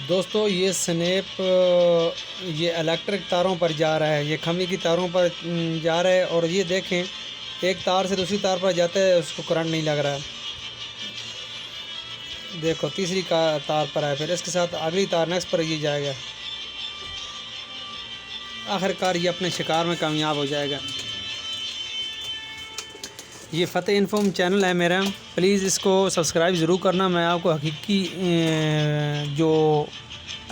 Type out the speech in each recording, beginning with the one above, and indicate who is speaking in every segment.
Speaker 1: दोस्तों ये स्नैप ये इलेक्ट्रिक तारों पर जा रहा है, ये खम्भे की तारों पर जा रहा है। और ये देखें, एक तार से दूसरी तार पर जाता है, उसको करंट नहीं लग रहा है। देखो तीसरी का तार पर है, फिर इसके साथ अगली तार नेक्स्ट पर ये जाएगा। आखिरकार ये अपने शिकार में कामयाब हो जाएगा। ये फ़तेह इन्फॉर्म चैनल है मेरा, प्लीज़ इसको सब्सक्राइब ज़रूर करना। मैं आपको हकीकी जो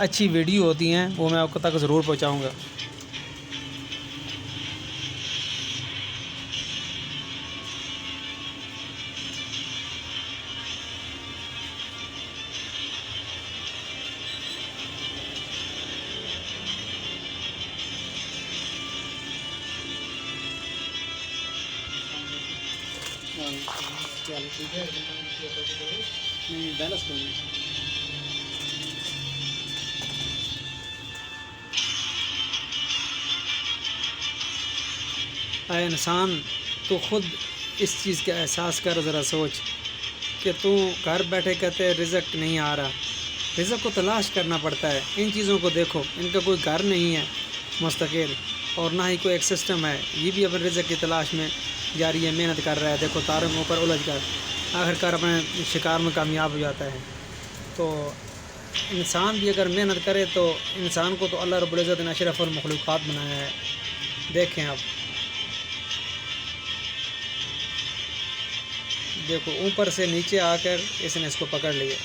Speaker 1: अच्छी वीडियो होती हैं वो मैं आपको तक ज़रूर पहुंचाऊंगा। अरे इंसान, तो ख़ुद इस चीज़ का एहसास कर, ज़रा सोच कि तू घर बैठे कहते रिज़्क़ नहीं आ रहा। रिज़्क़ को तलाश करना पड़ता है। इन चीज़ों को देखो, इनका कोई घर नहीं है मुस्तकिल, और ना ही कोई एक सिस्टम है। ये भी अपने रिज़्क़ की तलाश में जारी है, मेहनत कर रहा है। देखो तारों के ऊपर उलझ कर आखिरकार अपने शिकार में कामयाब हो जाता है। तो इंसान भी अगर मेहनत करे तो इंसान को तो अल्लाह रब्बुल इज़्ज़त ने अशरफुल मखलूक़ात बनाया है। देखें आप, देखो ऊपर से नीचे आकर इसने इसको पकड़ लिया।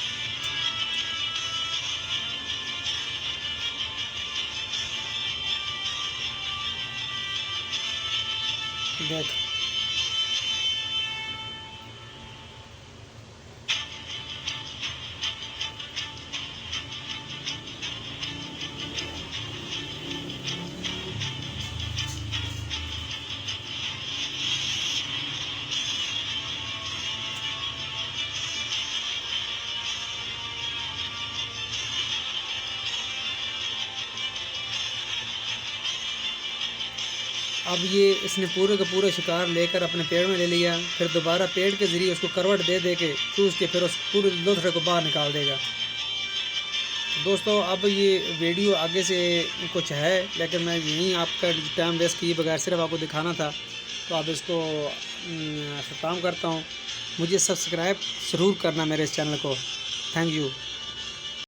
Speaker 1: देख, अब ये इसने पूरे का पूरा शिकार लेकर अपने पेड़ में ले लिया। फिर दोबारा पेड़ के ज़रिए उसको करवट दे दे के चूस के फिर उस पूरे लुत्फ़े को बाहर निकाल देगा। दोस्तों अब ये वीडियो आगे से कुछ है, लेकिन मैं यहीं आपका टाइम वेस्ट किए बगैर सिर्फ आपको दिखाना था, तो अब इसको ख़त्म करता हूँ। मुझे सब्सक्राइब ज़रूर करना मेरे इस चैनल को। Thank you.